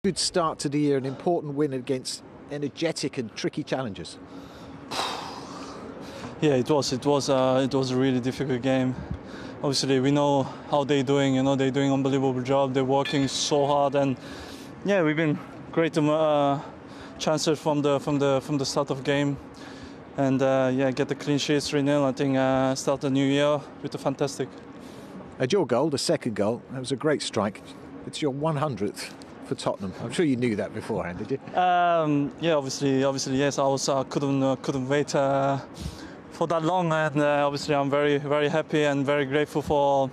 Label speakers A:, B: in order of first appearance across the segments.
A: Good start to the year, an important win against energetic and tricky challengers.
B: Yeah, it was a really difficult game. Obviously, we know how they're doing. You know, they're doing an unbelievable job. They're working so hard, and yeah, we've been great chances from the start of game, and yeah, get the clean sheet 3-0. I think start the new year with a fantastic.
A: And your goal, the second goal, that was a great strike. It's your 100th for Tottenham. I'm sure you knew that beforehand, did you?
B: Yeah, obviously, yes. I couldn't wait for that long, and obviously I'm very happy and very grateful for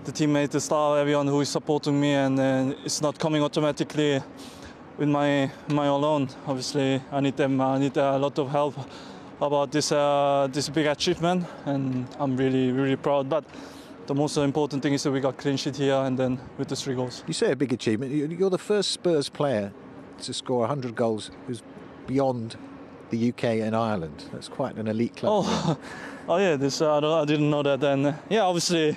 B: the teammates, the staff, everyone who is supporting me, and it's not coming automatically with my alone. Obviously, I need them. I need a lot of help about this big achievement, and I'm really proud. But the most important thing is that we got clean sheet here, and then with the 3 goals.
A: You say a big achievement. You're the first Spurs player to score 100 goals who's beyond the UK and Ireland. That's quite an elite club.
B: Oh yeah, I didn't know that. And yeah, obviously,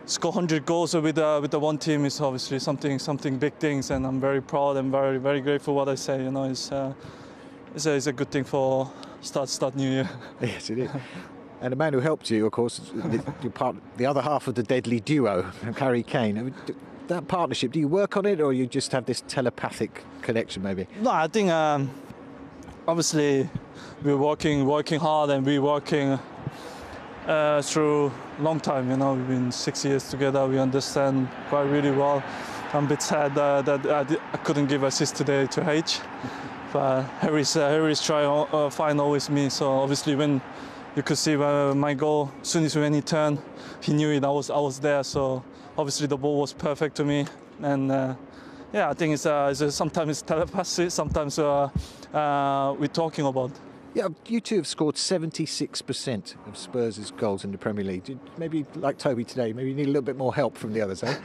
B: score 100 goals with the one team is obviously something big things, and I'm very proud and very grateful. What I say, you know, it's a good thing for start new year.
A: Yes, it is. And the man who helped you, of course, the other half of the deadly duo, Harry Kane. I mean, that partnership, do you work on it, or you just have this telepathic connection, maybe?
B: No, I think obviously we're working hard, and we're working through a long time. You know, we've been 6 years together. We understand quite really well. I'm a bit sad that I couldn't give assist today to H, but Harry's trying to find always me. So obviously when you could see my goal, as soon as when he turned, he knew it. I was there. So obviously the ball was perfect to me, and yeah, I think it's sometimes it's telepathy, sometimes we're talking about.
A: Yeah, you two have scored 76% of Spurs' goals in the Premier League. Maybe like Toby today, maybe you need a little bit more help from the others, eh?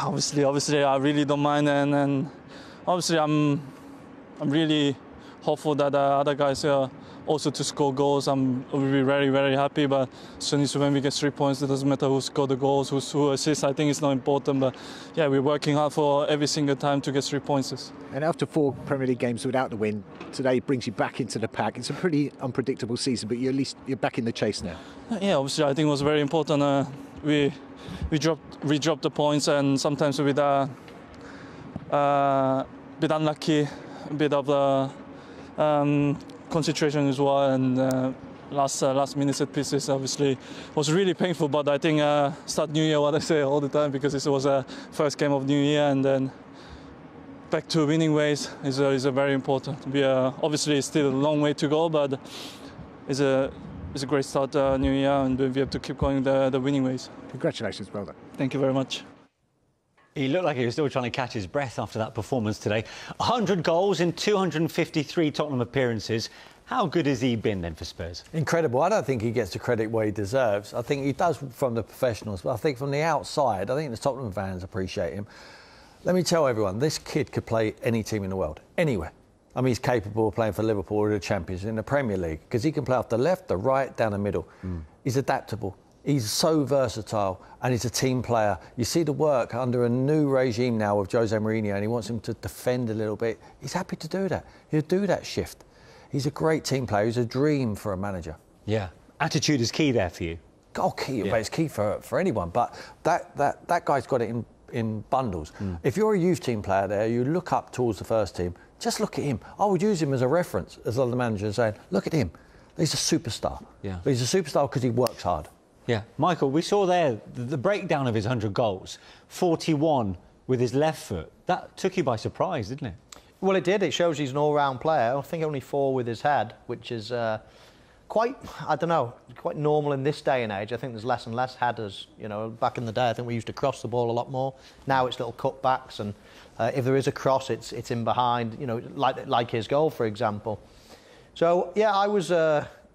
B: Obviously, I really don't mind, and obviously I'm really hopeful that other guys also to score goals. I'm will be very happy. But as soon as when we get 3 points, it doesn't matter who scored the goals, who assists. I think it's not important. But yeah, we're working hard for every single time to get 3 points.
A: And after 4 Premier League games without the win, today brings you back into the pack. It's a pretty unpredictable season, but at least you're back in the chase now.
B: Yeah, obviously I think it was very important. We dropped the points, and sometimes with a bit unlucky, a bit of the concentration as well, and last minute set pieces obviously was really painful. But I think start new year, what I say all the time, because it was a first game of new year, and then back to winning ways is very important. We are obviously still a long way to go, but it's a great start new year, and we have to keep going the winning ways.
A: Congratulations, well done.
B: Thank you very much.
C: He looked like he was still trying to catch his breath after that performance today. 100 goals in 253 Tottenham appearances. How good has he been then for Spurs?
D: Incredible. I don't think he gets the credit where he deserves. I think he does from the professionals, but I think from the outside, I think the Tottenham fans appreciate him. Let me tell everyone, this kid could play any team in the world, anywhere. I mean, he's capable of playing for Liverpool or the Champions in the Premier League, because he can play off the left, the right, down the middle. He's adaptable. He's so versatile, and he's a team player. You see the work under a new regime now with Jose Mourinho, and he wants him to defend a little bit. He's happy to do that. He'll do that shift. He's a great team player. He's a dream for a manager.
C: Yeah. Attitude is key there for you.
D: Oh, key. Yeah. But it's key for anyone. But that guy's got it in bundles. If you're a youth team player there, you look up towards the first team, just look at him. I would use him as a reference, as other managers saying, look at him. He's a superstar. Yeah. But he's a superstar because he works hard.
C: Yeah. Michael, we saw there the breakdown of his 100 goals. 41 with his left foot. That took you by surprise, didn't it?
E: Well, it did. It shows he's an all-round player. I think only 4 with his head, which is quite, I don't know, quite normal in this day and age. I think there's less and less headers. You know, back in the day, I think we used to cross the ball a lot more. Now it's little cutbacks, and if there is a cross, it's in behind. You know, like his goal, for example. So yeah, I was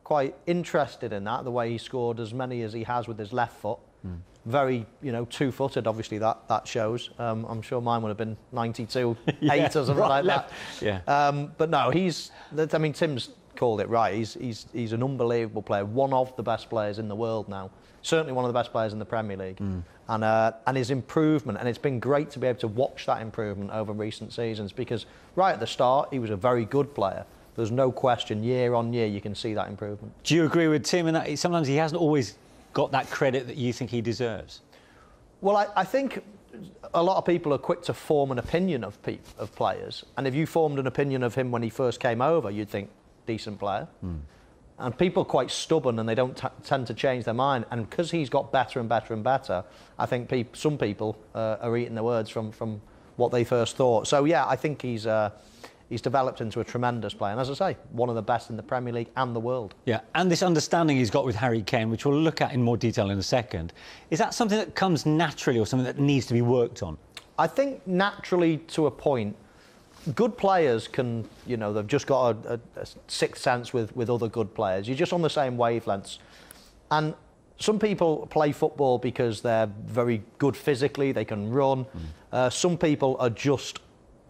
E: quite interested in that, the way he scored as many as he has with his left foot. Very, you know, two-footed, obviously, that shows. I'm sure mine would have been 92, 8 or something right, like that. Yeah. But no, I mean, Tim's called it right. He's an unbelievable player, one of the best players in the world now. certainly one of the best players in the Premier League. And his improvement, and it's been great to be able to watch that improvement over recent seasons, because right at the start he was a very good player. There's no question, year on year you can see that improvement.
C: Do you agree with Tim in that sometimes he hasn't always got that credit that you think he deserves?
E: Well, I think a lot of people are quick to form an opinion of players, and if you formed an opinion of him when he first came over, you'd think decent player. And people are quite stubborn, and they don't tend to change their mind. And because he's got better and better and better, I think some people are eating the words from what they first thought. So yeah, I think he's developed into a tremendous player, and as I say, one of the best in the Premier League and the world. Yeah,
C: and this understanding he's got with Harry Kane, which we'll look at in more detail in a second, is that something that comes naturally or something that needs to be worked on?
E: I think naturally to a point. Good players can, you know, they've just got a sixth sense with other good players. You're just on the same wavelengths. And some people play football because they're very good physically, they can run. Some people are just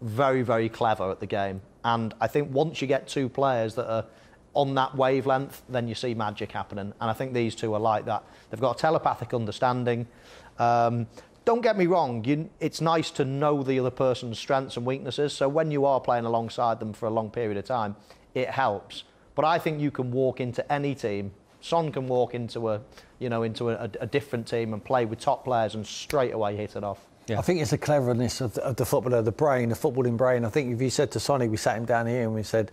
E: very, very clever at the game. And I think once you get two players that are on that wavelength, then you see magic happening. And I think these two are like that. They've got a telepathic understanding. Don't get me wrong, it's nice to know the other person's strengths and weaknesses, so when you are playing alongside them for a long period of time, it helps. But I think you can walk into any team. Son can walk into a different team and play with top players and straight away hit it off.
D: Yeah. I think it's the cleverness of the footballer, the brain, the footballing brain. I think if you said to Sonny, we sat him down here and we said,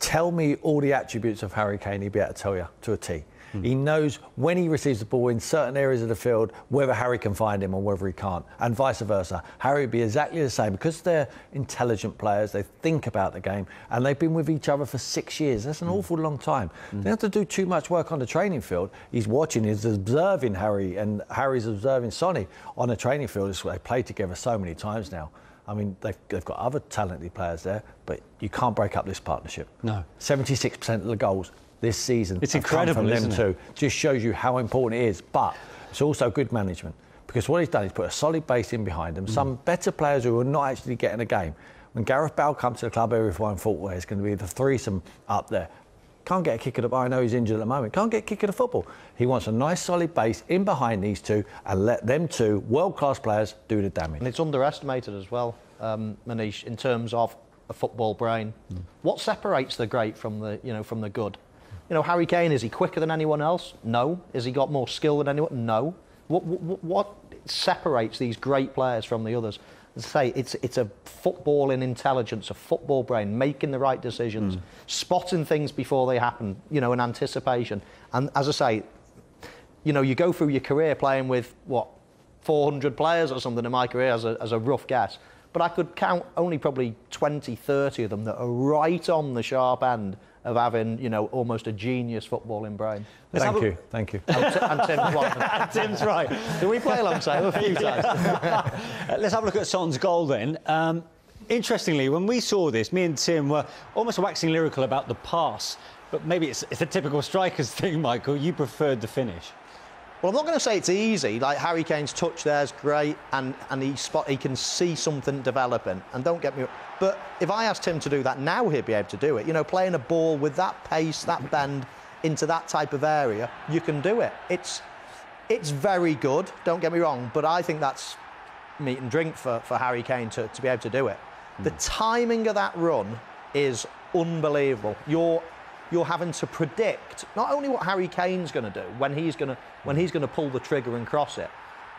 D: tell me all the attributes of Harry Kane, he'd be able to tell you to a T. He knows when he receives the ball in certain areas of the field, whether Harry can find him or whether he can't, and vice versa. Harry would be exactly the same. Because they're intelligent players, they think about the game, and they've been with each other for 6 years. That's an awful long time. They don't have to do too much work on the training field. He's watching, he's observing Harry, and Harry's observing Sonny on the training field. They played together so many times now. I mean, they've got other talented players there, but you can't break up this partnership. No. 76% of the goals this season.
C: It's incredible,
D: isn't it? Just shows you how important it is. But it's also good management, because what he's done is put a solid base in behind them. Some better players who are not actually getting a game. When Gareth Bale comes to the club, everyone thought, well, it's going to be the threesome up there. Can't get a kick at the ball. I know he's injured at the moment. Can't get a kick at the football. He wants a nice solid base in behind these two and let them two world-class players do the damage.
E: And it's underestimated as well, Manish, in terms of a football brain. What separates the great from the good? You know, Harry Kane, is he quicker than anyone else? No. Has he got more skill than anyone? No. What separates these great players from the others? As I say, it's a footballing intelligence, a football brain, making the right decisions, spotting things before they happen, you know, in anticipation. And as I say, you know, you go through your career playing with, 400 players or something in my career as a rough guess. But I could count only probably 20, 30 of them that are right on the sharp end of having, you know, almost a genius footballing brain.
D: Thank you.
E: And Tim's one.
C: Tim's right.
E: Do we play alongside him a few times?
C: Let's have a look at Son's goal then. Interestingly, when we saw this, me and Tim were almost waxing lyrical about the pass, but maybe it's a typical striker's thing, Michael. You preferred the finish.
E: Well, I'm not going to say it's easy. Like, Harry Kane's touch there's great, and he can see something developing. And don't get me wrong, but if I asked him to do that now, he'd be able to do it. You know, playing a ball with that pace, that bend into that type of area, you can do it. It's very good. Don't get me wrong, but I think that's meat and drink for Harry Kane to be able to do it. The timing of that run is unbelievable. You're having to predict not only what Harry Kane's going to do when he's going to pull the trigger and cross it,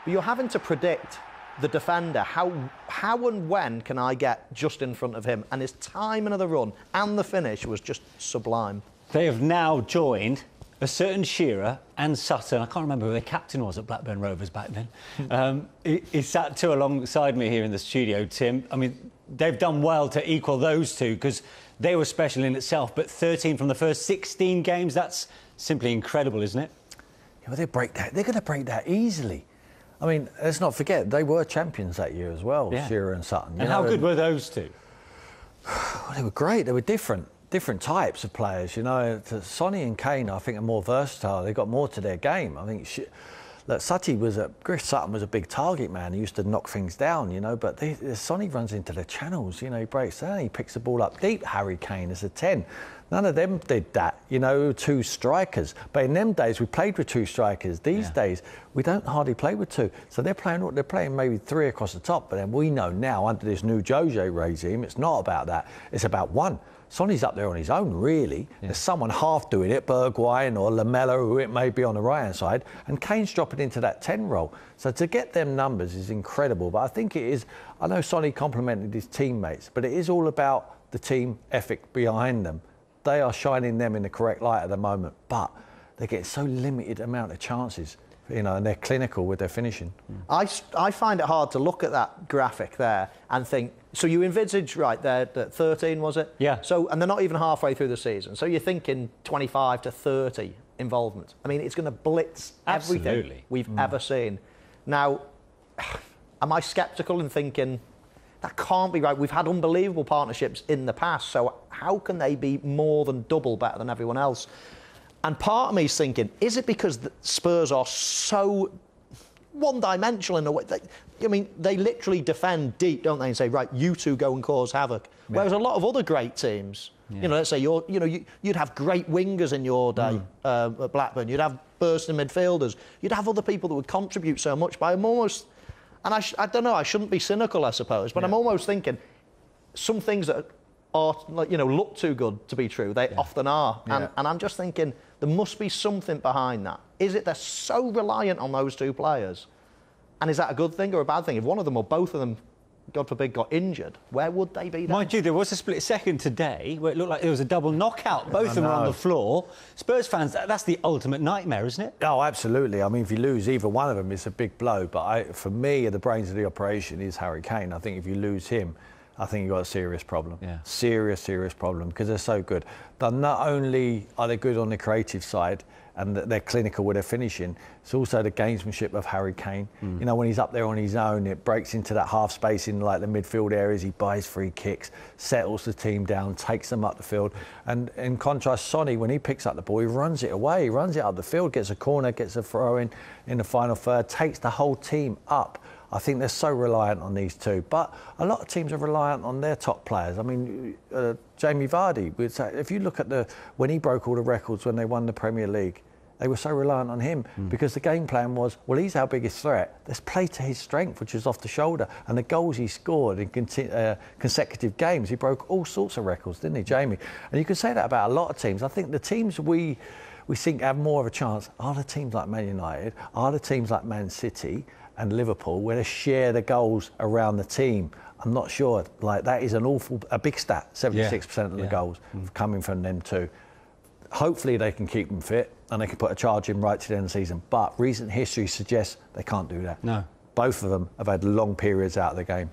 E: but you're having to predict the defender. How and when can I get just in front of him? And his timing of the run and the finish was just sublime.
C: They have now joined a certain Shearer and Sutton. I can't remember who the captain was at Blackburn Rovers back then. He sat two alongside me here in the studio, Tim. I mean, they've done well to equal those two, because they were special in itself, but 13 from the first 16 games, that's simply incredible, isn't it?
D: Yeah, well, they're going to break that easily. I mean, let's not forget, they were champions that year as well, Shearer and Sutton.
C: And how good were those two?
D: Well, they were great. They were different types of players, you know. Sonny and Kane, I think, are more versatile. They got more to their game. I think Chris Sutton was a big target man. He used to knock things down, you know, but Sonny runs into the channels, you know, he breaks down, he picks the ball up deep. Harry Kane is a 10. None of them did that, you know, 2 strikers. But in them days, we played with 2 strikers. These days, we don't hardly play with 2. So they're playing maybe 3 across the top. But then we know now, under this new Jose regime, it's not about that. It's about 1. Sonny's up there on his own, really. There's someone half doing it, Bergwijn or Lamela, who it may be on the right-hand side, and Kane's dropping into that 10 role. So to get them numbers is incredible. But I think it is, I know Sonny complimented his teammates, but it is all about the team ethic behind them. They are shining them in the correct light at the moment, but they get so limited amount of chances, you know, and they're clinical with their finishing.
E: I find it hard to look at that graphic there and think, so you envisage, right, there, 13, was it?
C: Yeah.
E: So, and they're not even halfway through the season. So you're thinking 25 to 30 involvement. I mean, it's going to blitz everything we've ever seen. Now, am I sceptical in thinking, that can't be right? We've had unbelievable partnerships in the past, so how can they be more than double better than everyone else? And part of me is thinking, is it because the Spurs are so one-dimensional in a way? I mean, they literally defend deep, don't they, and say, right, you 2 go and cause havoc. Whereas a lot of other great teams, you know, let's say you'd have great wingers in your day at Blackburn. You'd have bursting midfielders. You'd have other people that would contribute so much. But I'm almost, and I don't know, I shouldn't be cynical, I suppose, but I'm almost thinking some things that are, like, you know, look too good to be true. They often are. And I'm just thinking there must be something behind that. Is it they're so reliant on those 2 players? And is that a good thing or a bad thing? If one of them or both of them, God forbid, got injured, where would they be then?
C: Mind you, there was a split second today where it looked like there was a double knockout. Both of them were on the floor. Spurs fans, that's the ultimate nightmare, isn't it?
D: Oh, absolutely. I mean, if you lose either one of them, it's a big blow. But for me, the brains of the operation is Harry Kane. I think if you lose him, I think you've got a serious problem. Serious problem, because they're so good. But not only are they good on the creative side and they're clinical with their finishing, it's also the gamesmanship of Harry Kane. You know, when he's up there on his own, it breaks into that half space in like the midfield areas. He buys free kicks, settles the team down, takes them up the field. And in contrast, Sonny, when he picks up the ball, he runs it away. He runs it up the field, gets a corner, gets a throw in the final third, takes the whole team up. I think they're so reliant on these 2. But a lot of teams are reliant on their top players. I mean, Jamie Vardy, if you look at when he broke all the records when they won the Premier League, they were so reliant on him because the game plan was, well, he's our biggest threat. Let's play to his strength, which is off the shoulder. And the goals he scored in consecutive games, he broke all sorts of records, didn't he, Jamie? And you can say that about a lot of teams. I think the teams we think have more of a chance are the teams like Man United, are the teams like Man City and Liverpool, where they share the goals around the team. I'm not sure. Like, that is a big stat. 76% of the goals coming from them 2. Hopefully they can keep them fit and they can put a charge in right to the end of the season. But recent history suggests they can't do that. No. Both of them have had long periods out of the game.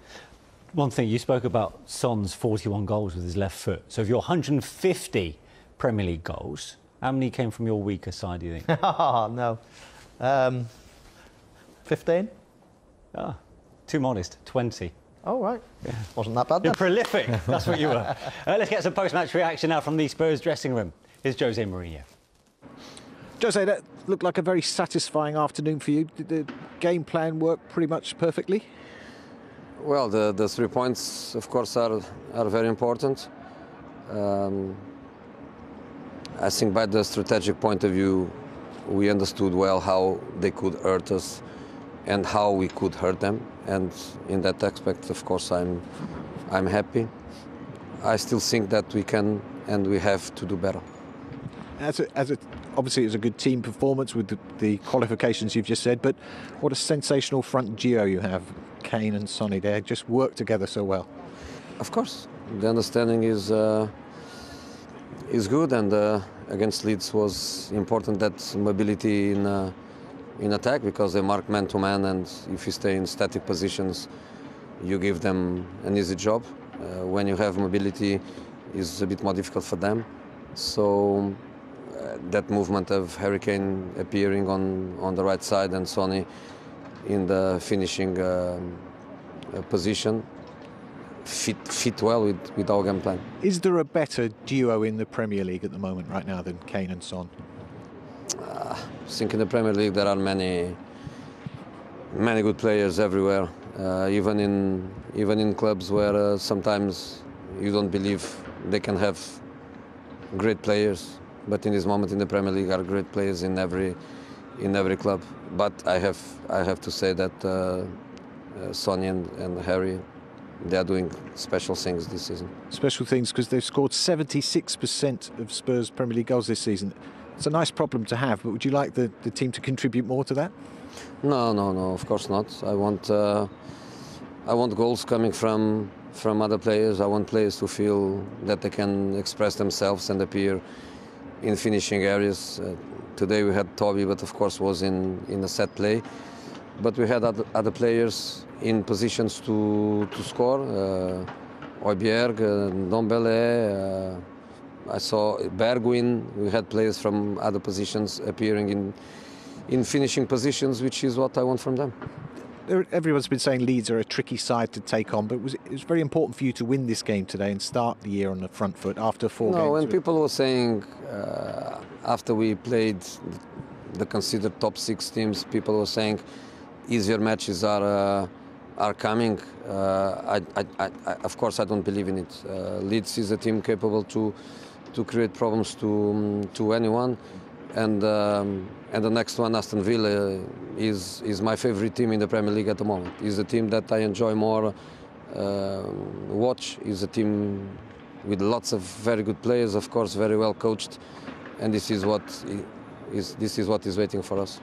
C: One thing, you spoke about Son's 41 goals with his left foot. So if you're 150 Premier League goals, how many came from your weaker side, do you think?
E: Oh, no. 15?
C: Too modest, 20.
E: Oh, right. Yeah. Wasn't that bad then.
C: You're prolific, that's what you were. Let's get some post-match reaction now from the Spurs dressing room. Here's Jose Mourinho.
A: Jose, that looked like a very satisfying afternoon for you. Did the game plan work pretty much perfectly?
F: Well, the 3 points, of course, are very important. I think by the strategic point of view, we understood well how they could hurt us and how we could hurt them. And in that aspect, of course, I'm happy. I still think that we can and we have to do better.
A: Obviously, it was a good team performance with the qualifications you've just said, but what a sensational front duo you have. Kane and Sonny, they just work together so well.
F: Of course, the understanding is good, and against Leeds was important that mobility in attack, because they mark man to man, and if you stay in static positions, you give them an easy job. When you have mobility, it's a bit more difficult for them. So that movement of Harry Kane appearing on the right side and Sonny in the finishing position fit well with our game plan.
A: Is there a better duo in the Premier League at the moment right now than Kane and Son?
F: I think in the Premier League there are many good players everywhere, even in clubs where sometimes you don't believe they can have great players, but in this moment in the Premier League are great players in every club. But I have to say that Sonny and Harry, they are doing special things this season.
A: Special things because they've scored 76% of Spurs Premier League goals this season. It's a nice problem to have, but would you like the team to contribute more to that?
F: No, of course not. I want goals coming from other players. I want players to feel that they can express themselves and appear in finishing areas. Today we had Toby, but of course was in a set play. But we had other players in positions to score. Højbjerg, Ndombele, I saw Bergwijn. We had players from other positions appearing in finishing positions, which is what I want from them.
A: Everyone's been saying Leeds are a tricky side to take on, but it was very important for you to win this game today and start the year on the front foot after 4 games.
F: No, when people were saying after we played the considered top 6 teams, people were saying easier matches are coming. Of course, I don't believe in it. Leeds is a team capable to create problems to anyone, and the next one, Aston Villa, is my favorite team in the Premier League at the moment. Is a team that I enjoy more watch. Is a team with lots of very good players, of course, very well coached, and this is what is waiting for us.